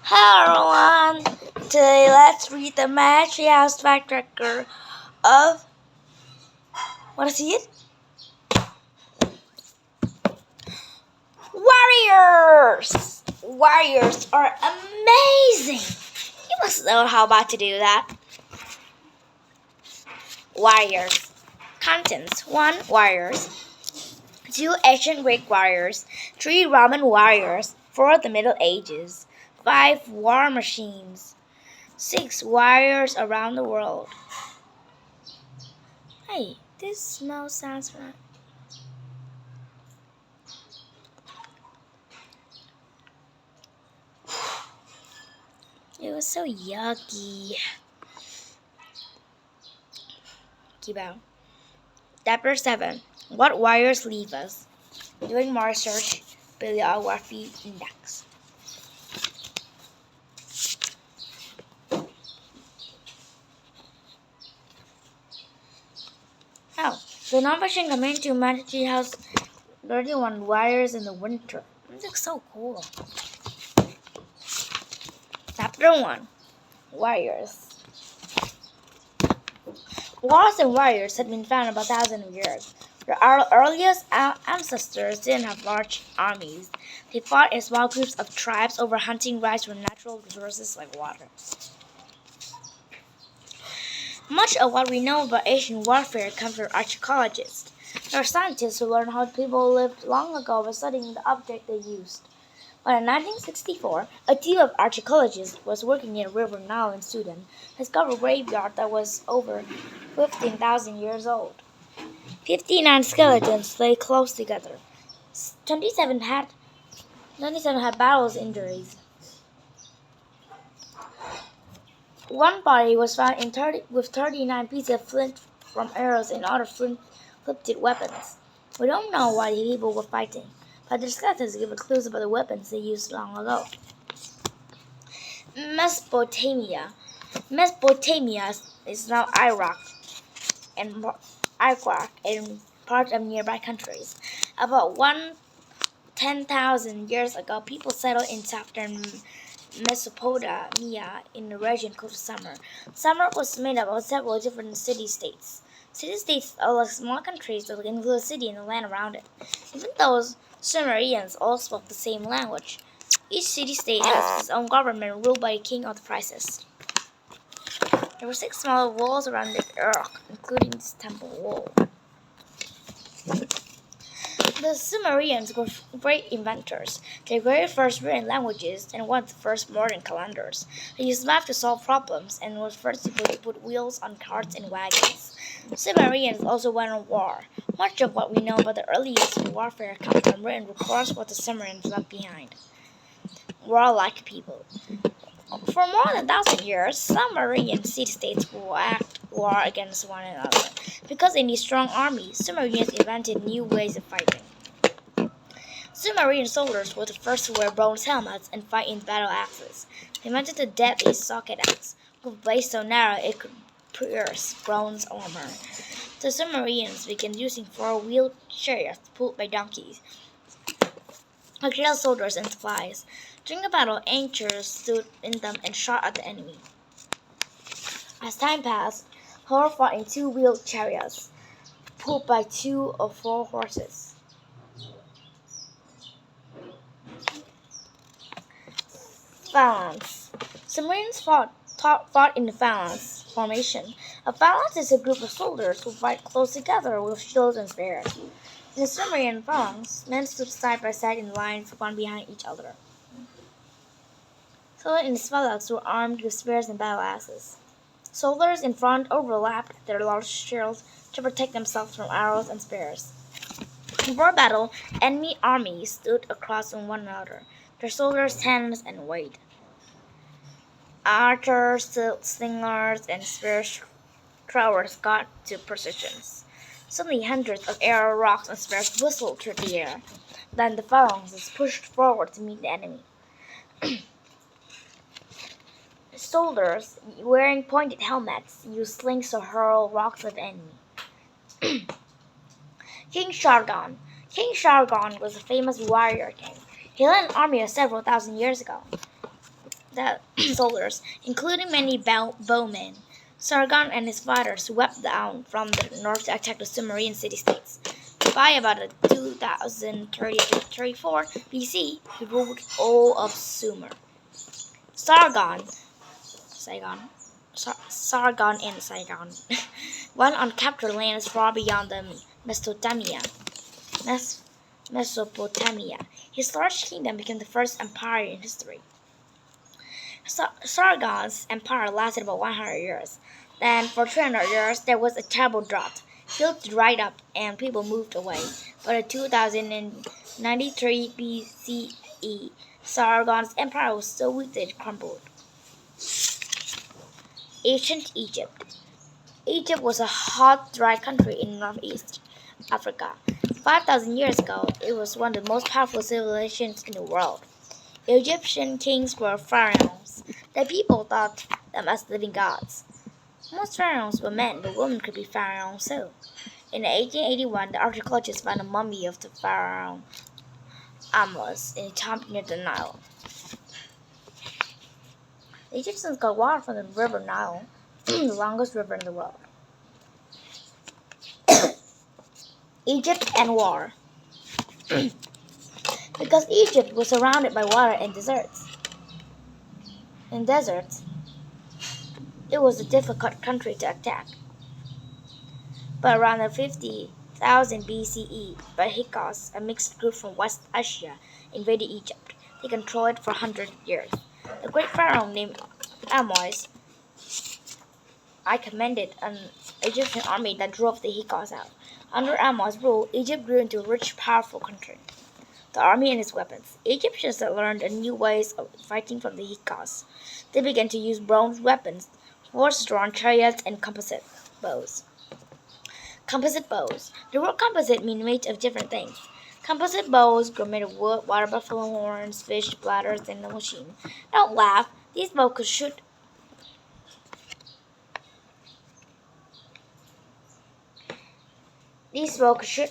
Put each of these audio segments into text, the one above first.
Hello everyone! Today let's read the Magic House fact record of what is it? Warriors! Warriors are amazing! You must know how about to do that. Warriors. Contents 1. Warriors 2. Ancient Greek warriors 3. Roman warriors 4. The Middle Ages 5. War machines 6. Warriors around the world. Hey, this smell sounds right. It was so yucky. Keep out. Chapter 7. What warriors leave us? Doing more research, bibliography index. Oh, the non-fiction coming to Magic House 31 Warriors in the Winter. It looks so cool. Chapter 1. Warriors. Wars and warriors had been found about 1,000 years. Our earliest ancestors didn't have large armies. They fought in small groups of tribes over hunting rights for natural resources like water. Much of what we know about ancient warfare comes from archaeologists. They are scientists who learned how people lived long ago by studying the object they used. But in 1964, a team of archaeologists was working near River Nile in Sudan discovered a graveyard that was over 15,000 years old. 59 skeletons lay close together. 27 had battle injuries. One body was found with 39 pieces of flint from arrows and other flint-tipped weapons. We don't know why the people were fighting, but the skeletons give clues about the weapons they used long ago. Mesopotamia. Mesopotamia is now Iraq and part of nearby countries. About 10,000 years ago, people settled in southern Mesopotamia in the region called Sumer. Sumer was made up of several different city-states. City-states are like small countries that include a city and the land around it. Even though Sumerians all spoke the same language, each city-state has its own government ruled by a king of the princess. There were 6 smaller walls around the earth, including this temple wall. The Sumerians were great inventors. They created first written languages and one of the first modern calendars. They used math to solve problems and were first to put wheels on carts and wagons. Sumerians also went on war. Much of what we know about the earliest warfare comes from written records what the Sumerians left behind. Warlike people. For more than 1,000 years, Sumerian city-states waged war against one another. Because they need strong armies, Sumerians invented new ways of fighting. Sumerian soldiers were the first to wear bronze helmets and fight in battle axes. They invented the deadly socket axe, with a blade so narrow it could pierce bronze armor. The Sumerians began using 4-wheeled chariots pulled by donkeys to kill soldiers and supplies. During a battle, archers stood in them and shot at the enemy. As time passed, horse fought in 2-wheeled chariots, pulled by 2 or 4 horses. Phalanx. Sumerians fought in the phalanx formation. A phalanx is a group of soldiers who fight close together with shields and spears. In the Sumerian phalanx, men stood side by side in lines, one behind each other. Soldiers in the phalanx were armed with spears and battle axes. Soldiers in front overlapped their large shields to protect themselves from arrows and spears. Before battle, enemy armies stood across from one another, their soldiers' hands and weight. Archers, slingers, and spear throwers got to positions. Suddenly, hundreds of arrows, rocks, and spears whistled through the air. Then the phalanxes pushed forward to meet the enemy. Soldiers, wearing pointed helmets, used slings to hurl rocks at the enemy. King Sargon. King Sargon was a famous warrior king. He led an army of several thousand years ago. the soldiers, including many bowmen. Sargon and his fighters swept down from the north to attack the Sumerian city-states. By about 2034 BC, he ruled all of Sumer. Saigon, Sargon and Saigon, went on captured lands far beyond the Mesopotamia. His large kingdom became the first empire in history. Sargon's empire lasted about 100 years. Then, for 300 years, there was a terrible drought. Fields dried up and people moved away. But in 2093 BCE, Sargon's empire was so weak that it crumbled. Ancient Egypt. Egypt was a hot, dry country in northeast Africa. 5,000 years ago, it was one of the most powerful civilizations in the world. Egyptian kings were pharaohs. The people thought them as living gods. Most pharaohs were men, but women could be pharaohs too. In 1881, the archaeologists found a mummy of the pharaoh Amos in a tomb near the Nile. The Egyptians got water from the river Nile, the longest river in the world. Egypt and war. Because Egypt was surrounded by water and deserts. It was a difficult country to attack. But around 50,000 BCE, the Hyksos, a mixed group from West Asia, invaded Egypt. They controlled it for 100 years. The great pharaoh named Amos I commanded an Egyptian army that drove the Hyksos out. Under Amos' rule, Egypt grew into a rich, powerful country. The army and its weapons. Egyptians had learned new ways of fighting from the Hyksos. They began to use bronze weapons, horse-drawn chariots, and composite bows. Composite bows. The word composite means made of different things. Composite bows were made of wood, water buffalo horns, fish bladders, and a machine. Don't laugh. These bows could shoot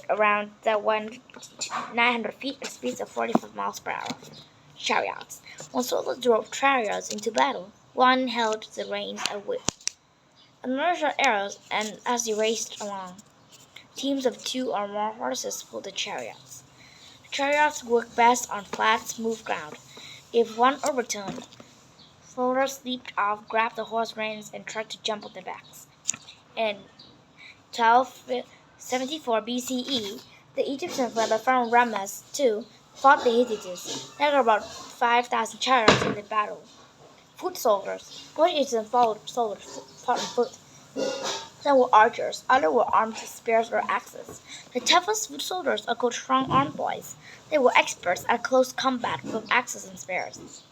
around 900 feet at speeds of 45 miles per hour. Chariots. When soldiers drove chariots into battle, one held the reins and whip. Another shot arrows, and as they raced along, teams of 2 or more horses pulled the chariots. The chariots worked best on flat, smooth ground. If one overturned, soldiers leaped off, grabbed the horse reins, and tried to jump on their backs. In 1274 BCE, the Egyptians led by Pharaoh Ramses II fought the Hittites. There were about 5,000 chariots in the battle. Foot soldiers. Most Egyptian soldiers fought on foot. Some were archers, others were armed with spears or axes. The toughest foot soldiers are called strong-armed boys. They were experts at close combat with axes and spears.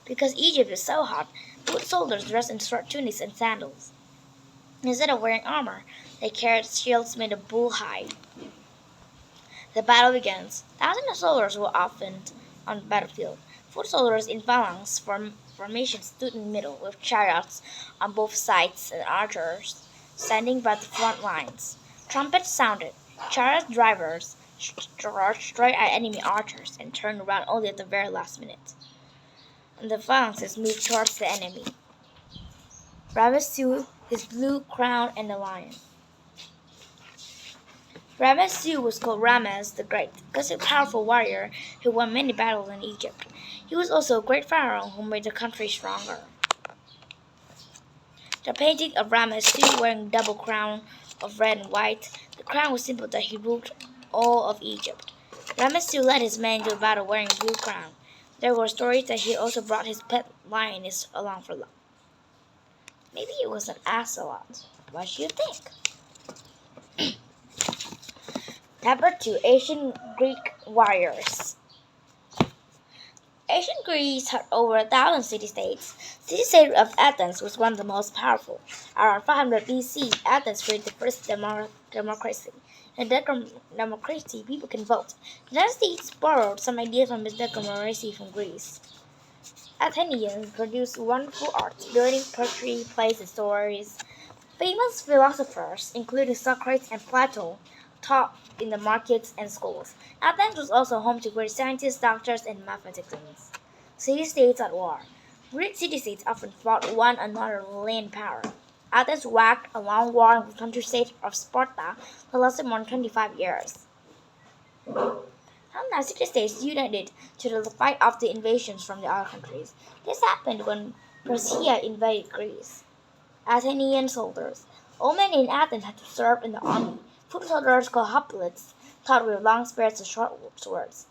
Because Egypt is so hot, foot soldiers dressed in short tunics and sandals. Instead of wearing armor, they carried shields made of bull hide. The battle begins. Thousands of soldiers were often on the battlefield. Foot soldiers in phalanx formation stood in the middle, with chariots on both sides and archers standing by the front lines. Trumpets sounded. Chariot drivers charged straight at enemy archers and turned around only at the very last minute. And the phalanxes moved towards the enemy. Ramses II, his blue crown, and the lion. Ramses II was called Ramses the Great because he was a powerful warrior who won many battles in Egypt. He was also a great pharaoh who made the country stronger. The painting of Ramses II wearing a double crown of red and white. The crown was symbol that he ruled all of Egypt. Ramses II led his men to battle wearing a blue crown. There were stories that he also brought his pet lioness along for luck. Maybe it was an axolotl. What do you think? Chapter 2. Ancient Greek Warriors. Ancient Greece had over 1,000 city-states. The city-state of Athens was one of the most powerful. Around 500 BC, Athens created the first democracy. In democracy, people can vote. The United States borrowed some ideas from this democracy from Greece. Athenians produced wonderful art, building poetry, plays, and stories. Famous philosophers, including Socrates and Plato, taught in the markets and schools. Athens was also home to great scientists, doctors, and mathematicians. City-states at war. Greek city-states often fought one another to land power. Athens waged a long war with the country-state of Sparta that lasted more than 25 years. Sometimes city-states united to fight off the invasions from the other countries. This happened when Persia invaded Greece. Athenian soldiers. All men in Athens had to serve in the army. Foot soldiers called hoplites, taught with long spears and short swords.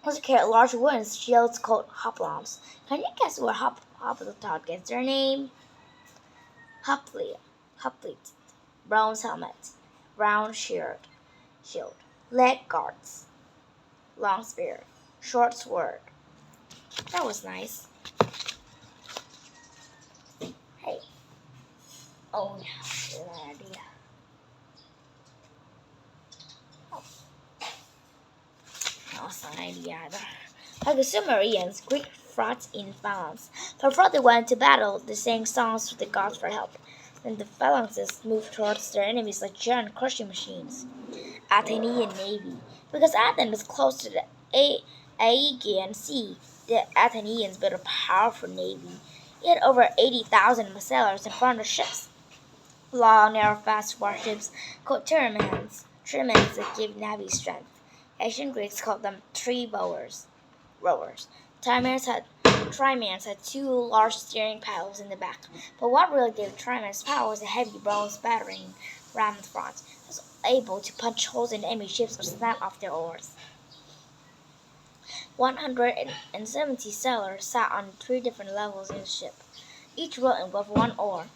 Also carried large wooden shields called hoplons. Can you guess where hoplite gets their name? Hoplite, bronze helmet, round shield, leg guards, long spear, short sword. That was nice. Hey. Oh, yeah, good idea. Oh. That was an idea either. Like the Sumerians, Greek fought in phalanx. Before they went to battle, they sang songs to the gods for help. Then the phalanxes moved towards their enemies like giant crushing machines. Athenian Navy. Because Athens was close to the Aegean Sea, the Athenians built a powerful navy. It had over 80,000 sailors and 400 ships. Long, narrow, fast warships called triremes that give navy strength. Ancient Greeks called them rowers. Triremes had two large steering paddles in the back, but what really gave triremes power was a heavy bronze battering ram in front. It was able to punch holes in enemy ships or snap off their oars. 170 sailors sat on 3 different levels in the ship. Each rowed involved one oar.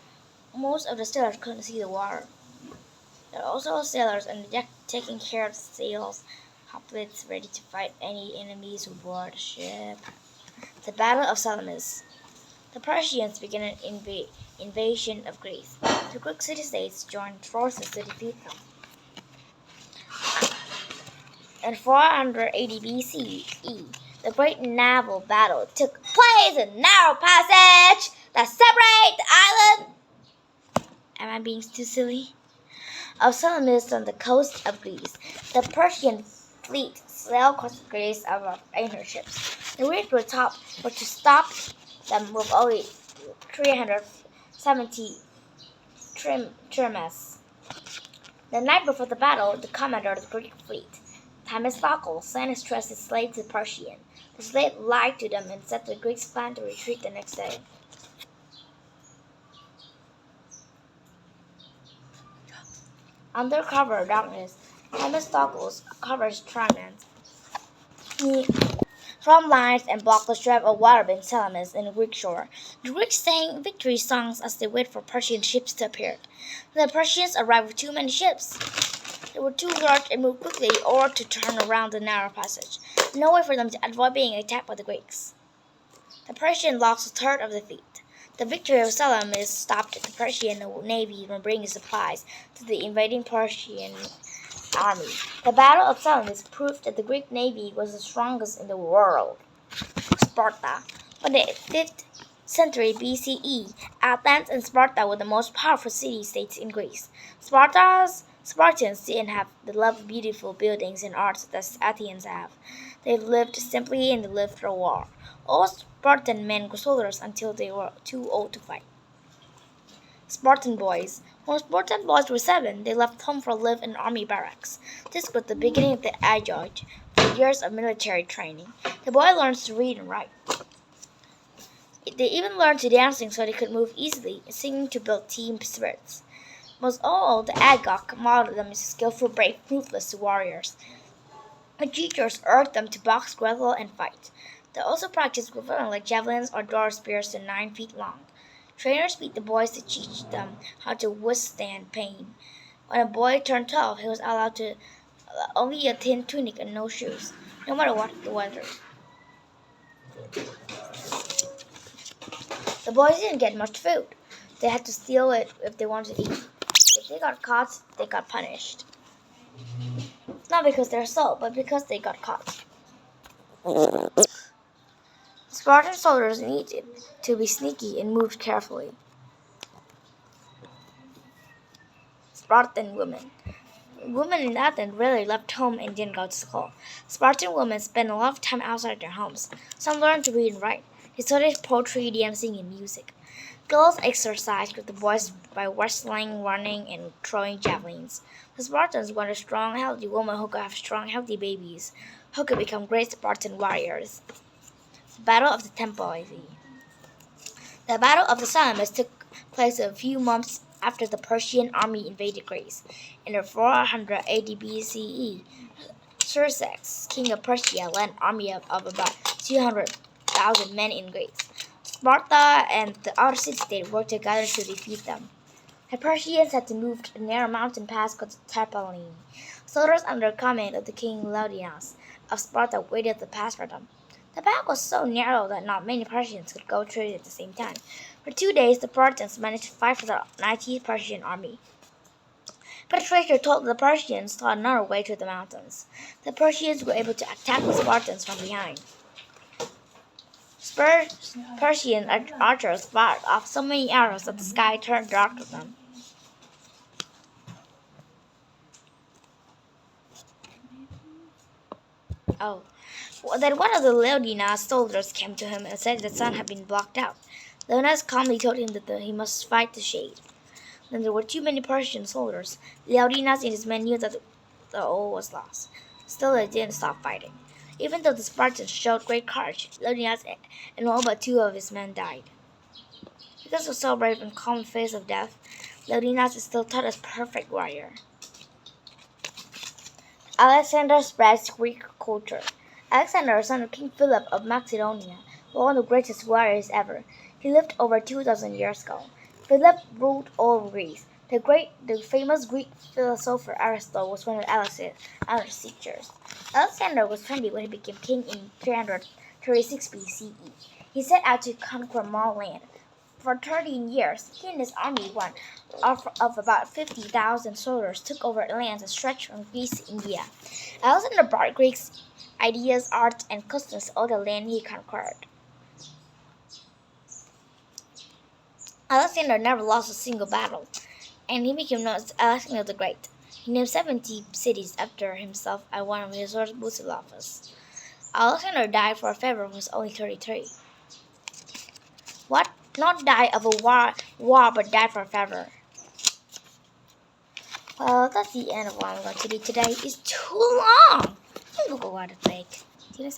Most of the sailors couldn't see the water. There were also sailors on the deck taking care of the sails, hoplites ready to fight any enemies who board the ship. The Battle of Salamis. The Persians began an invasion of Greece. The Greek city-states joined forces to defeat them. In 480 BCE, the great naval battle took place in the narrow passage that separates the island. Am I being too silly? Of Salamis on the coast of Greece. The Persian fleet sailed across Greece of 800 ships. The Greeks were to stop them with only 370 triremes. The night before the battle, the commander of the Greek fleet, Themistocles, sent his trusted slave to the Persian. The slave lied to them and said the Greeks planned to retreat the next day. Under cover of darkness, Themistocles covered his triremes. He formed lines and blocked the stretch of water between Salamis and the Greek shore. The Greeks sang victory songs as they waited for Persian ships to appear. The Persians arrived with too many ships. They were too large and moved quickly or to turn around the narrow passage. No way for them to avoid being attacked by the Greeks. The Persians lost a third of the fleet. The victory of Salamis stopped the Persian navy from bringing supplies to the invading Persian army. The Battle of Salamis proved that the Greek navy was the strongest in the world. Sparta. By the 5th century BCE, Athens and Sparta were the most powerful city-states in Greece. Spartans didn't have the lovely, beautiful buildings and arts that Athenians have. They lived simply and they lived for war. All Spartan men were soldiers until they were too old to fight. Spartan boys. When Spartan boys were 7, they left home to live in army barracks. This was the beginning of the age for years of military training. The boy learns to read and write. They even learned to dancing so they could move easily, and singing to build team spirits. Most all, the Agog modeled them as skillful, brave, ruthless warriors. The teachers urged them to box, grapple, and fight. They also practiced weapons like javelins or draw spears to 9 feet long. Trainers beat the boys to teach them how to withstand pain. When a boy turned 12, he was allowed to only a thin tunic and no shoes, no matter what the weather. The boys didn't get much food. They had to steal it if they wanted to eat. If they got caught, they got punished. Not because they're slow, but because they got caught. Spartan soldiers needed to be sneaky and moved carefully. Spartan women. Women in Athens rarely left home and didn't go to school. Spartan women spent a lot of time outside their homes. Some learned to read and write. They studied poetry, dancing, and music. Girls exercised with the boys by wrestling, running, and throwing javelins. The Spartans wanted strong, healthy women who could have strong, healthy babies, who could become great Spartan warriors. The Battle of the Thermopylae. The Battle of the Salamis took place a few months after the Persian army invaded Greece. In 480 BCE, Xerxes, king of Persia, led an army of about 200,000 men in Greece. Sparta and the other city-states worked together to defeat them. The Persians had to move to a narrow mountain pass called the Thermopylae. Soldiers under command of the king Leonidas of Sparta waited the pass for them. The path was so narrow that not many Persians could go through it at the same time. For 2 days, the Spartans managed to fight for the 90th Persian army. But a traitor told the Persians to another way to the mountains. The Persians were able to attack the Spartans from behind. Persian archers fired off so many arrows that the sky turned dark with them. Then one of the Leonidas soldiers came to him and said the sun had been blocked out. Leonidas calmly told him that he must fight the shade. Then there were too many Persian soldiers. Leonidas and his men knew that the all was lost. Still, they didn't stop fighting. Even though the Spartans showed great courage, Leonidas and all but 2 of his men died. Because he was so brave and calm in the face of death, Leonidas is still taught as a perfect warrior. Alexander spreads Greek culture. Alexander, son of King Philip of Macedonia, was one of the greatest warriors ever. He lived over 2,000 years ago. Philip ruled all of Greece. The famous Greek philosopher Aristotle was one of Alexander's teachers. Alexander was 20 when he became king in 336 BCE. He set out to conquer more land. For 13 years, he and his army, of about 50,000 soldiers, took over lands that stretched from Greece to India. Alexander brought Greeks' ideas, art, and customs to all the land he conquered. Alexander never lost a single battle, and he became known as Alexander the Great. He named 70 cities after himself and one of his swords Bucephalus. Alexander died for a fever when he was only 33. What? Not die of a war, but die for a fever. Well, that's the end of what I'm going to do today. It's too long. I'm going to go out of break.